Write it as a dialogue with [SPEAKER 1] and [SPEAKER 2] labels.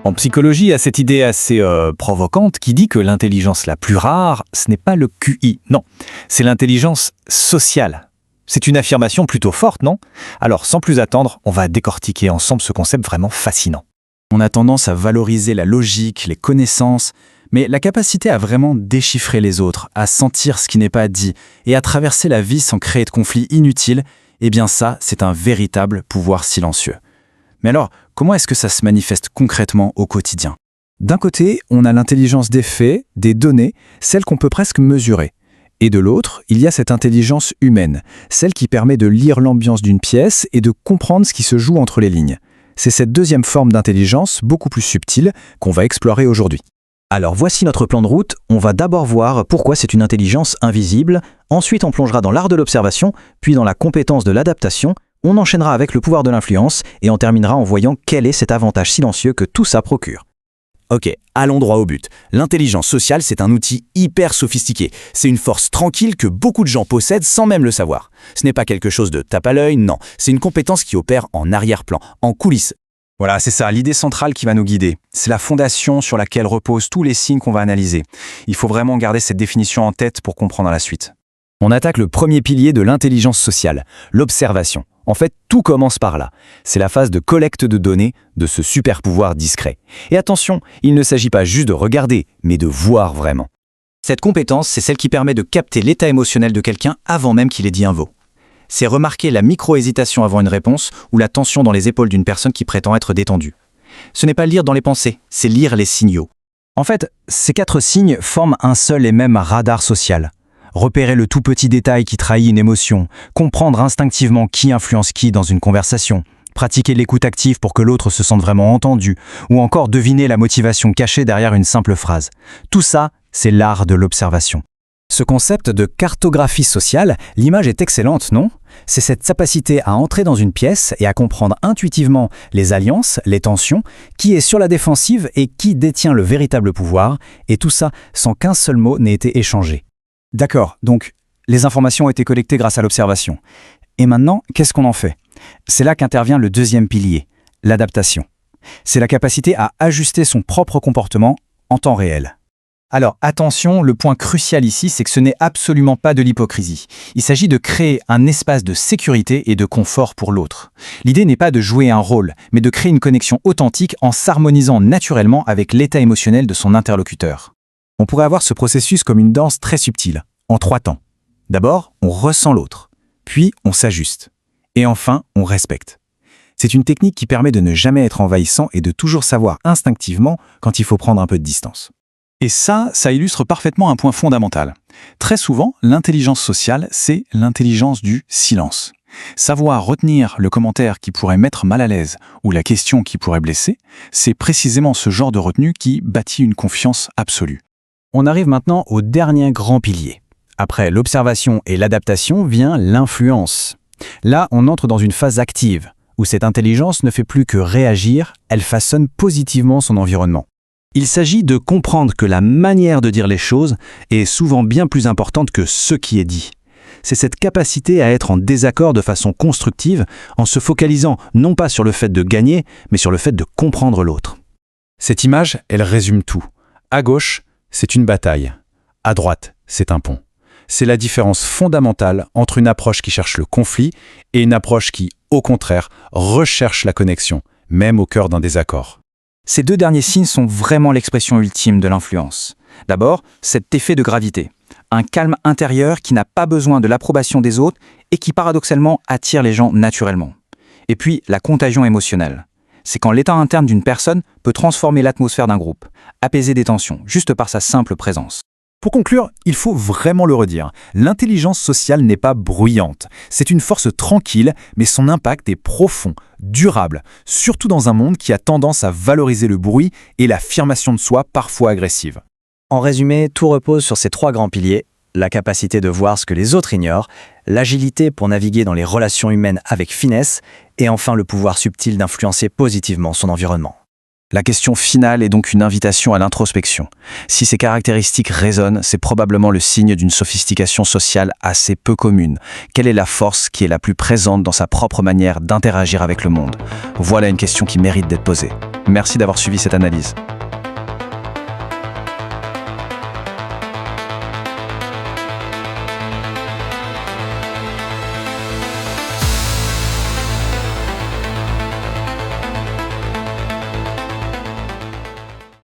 [SPEAKER 1] En psychologie, il y a cette idée assez provocante qui dit que l'intelligence la plus rare, ce n'est pas le QI, non, c'est l'intelligence sociale. C'est une affirmation plutôt forte, non? Alors, sans plus attendre, on va décortiquer ensemble ce concept vraiment fascinant.
[SPEAKER 2] On a tendance à valoriser la logique, les connaissances, mais la capacité à vraiment déchiffrer les autres, à sentir ce qui n'est pas dit et à traverser la vie sans créer de conflits inutiles, eh bien ça, c'est un véritable pouvoir silencieux. Mais alors, comment est-ce que ça se manifeste concrètement au quotidien? D'un côté, on a l'intelligence des faits, des données, celle qu'on peut presque mesurer. Et de l'autre, il y a cette intelligence humaine, celle qui permet de lire l'ambiance d'une pièce et de comprendre ce qui se joue entre les lignes. C'est cette deuxième forme d'intelligence, beaucoup plus subtile, qu'on va explorer aujourd'hui.
[SPEAKER 3] Alors voici notre plan de route. On va d'abord voir pourquoi c'est une intelligence invisible, ensuite on plongera dans l'art de l'observation, puis dans la compétence de l'adaptation, on enchaînera avec le pouvoir de l'influence et on terminera en voyant quel est cet avantage silencieux que tout ça procure.
[SPEAKER 4] Ok, allons droit au but. L'intelligence sociale, c'est un outil hyper sophistiqué. C'est une force tranquille que beaucoup de gens possèdent sans même le savoir. Ce n'est pas quelque chose de tape à l'œil, non. C'est une compétence qui opère en arrière-plan, en coulisses.
[SPEAKER 2] Voilà, c'est ça, l'idée centrale qui va nous guider. C'est la fondation sur laquelle reposent tous les signes qu'on va analyser. Il faut vraiment garder cette définition en tête pour comprendre la suite.
[SPEAKER 1] On attaque le premier pilier de l'intelligence sociale, l'observation. En fait, tout commence par là. C'est la phase de collecte de données de ce super pouvoir discret. Et attention, il ne s'agit pas juste de regarder, mais de voir vraiment.
[SPEAKER 3] Cette compétence, c'est celle qui permet de capter l'état émotionnel de quelqu'un avant même qu'il ait dit un mot. C'est remarquer la micro-hésitation avant une réponse ou la tension dans les épaules d'une personne qui prétend être détendue. Ce n'est pas lire dans les pensées, c'est lire les signaux.
[SPEAKER 2] En fait, ces 4 signes forment un seul et même radar social. Repérer le tout petit détail qui trahit une émotion, comprendre instinctivement qui influence qui dans une conversation, pratiquer l'écoute active pour que l'autre se sente vraiment entendu, ou encore deviner la motivation cachée derrière une simple phrase. Tout ça, c'est l'art de l'observation.
[SPEAKER 3] Ce concept de cartographie sociale, l'image est excellente, non? C'est cette capacité à entrer dans une pièce et à comprendre intuitivement les alliances, les tensions, qui est sur la défensive et qui détient le véritable pouvoir, et tout ça sans qu'un seul mot n'ait été échangé.
[SPEAKER 2] D'accord, donc les informations ont été collectées grâce à l'observation. Et maintenant, qu'est-ce qu'on en fait? C'est là qu'intervient le deuxième pilier, l'adaptation. C'est la capacité à ajuster son propre comportement en temps réel.
[SPEAKER 1] Alors attention, le point crucial ici, c'est que ce n'est absolument pas de l'hypocrisie. Il s'agit de créer un espace de sécurité et de confort pour l'autre. L'idée n'est pas de jouer un rôle, mais de créer une connexion authentique en s'harmonisant naturellement avec l'état émotionnel de son interlocuteur.
[SPEAKER 2] On pourrait avoir ce processus comme une danse très subtile, en 3 temps. D'abord, on ressent l'autre, puis on s'ajuste, et enfin, on respecte. C'est une technique qui permet de ne jamais être envahissant et de toujours savoir instinctivement quand il faut prendre un peu de distance.
[SPEAKER 5] Et ça illustre parfaitement un point fondamental. Très souvent, l'intelligence sociale, c'est l'intelligence du silence. Savoir retenir le commentaire qui pourrait mettre mal à l'aise ou la question qui pourrait blesser, c'est précisément ce genre de retenue qui bâtit une confiance absolue.
[SPEAKER 3] On arrive maintenant au dernier grand pilier. Après l'observation et l'adaptation vient l'influence. Là, on entre dans une phase active, où cette intelligence ne fait plus que réagir, elle façonne positivement son environnement. Il s'agit de comprendre que la manière de dire les choses est souvent bien plus importante que ce qui est dit. C'est cette capacité à être en désaccord de façon constructive en se focalisant non pas sur le fait de gagner, mais sur le fait de comprendre l'autre.
[SPEAKER 2] Cette image, elle résume tout. À gauche, c'est une bataille. À droite, c'est un pont. C'est la différence fondamentale entre une approche qui cherche le conflit et une approche qui, au contraire, recherche la connexion, même au cœur d'un désaccord.
[SPEAKER 3] Ces 2 derniers signes sont vraiment l'expression ultime de l'influence. D'abord, cet effet de gravité, un calme intérieur qui n'a pas besoin de l'approbation des autres et qui paradoxalement attire les gens naturellement. Et puis, la contagion émotionnelle. C'est quand l'état interne d'une personne peut transformer l'atmosphère d'un groupe, apaiser des tensions, juste par sa simple présence.
[SPEAKER 1] Pour conclure, il faut vraiment le redire, l'intelligence sociale n'est pas bruyante. C'est une force tranquille, mais son impact est profond, durable, surtout dans un monde qui a tendance à valoriser le bruit et l'affirmation de soi parfois agressive.
[SPEAKER 3] En résumé, tout repose sur ces 3 grands piliers, la capacité de voir ce que les autres ignorent, l'agilité pour naviguer dans les relations humaines avec finesse, et enfin le pouvoir subtil d'influencer positivement son environnement.
[SPEAKER 2] La question finale est donc une invitation à l'introspection. Si ces caractéristiques résonnent, c'est probablement le signe d'une sophistication sociale assez peu commune. Quelle est la force qui est la plus présente dans sa propre manière d'interagir avec le monde? Voilà une question qui mérite d'être posée.
[SPEAKER 5] Merci d'avoir suivi cette analyse.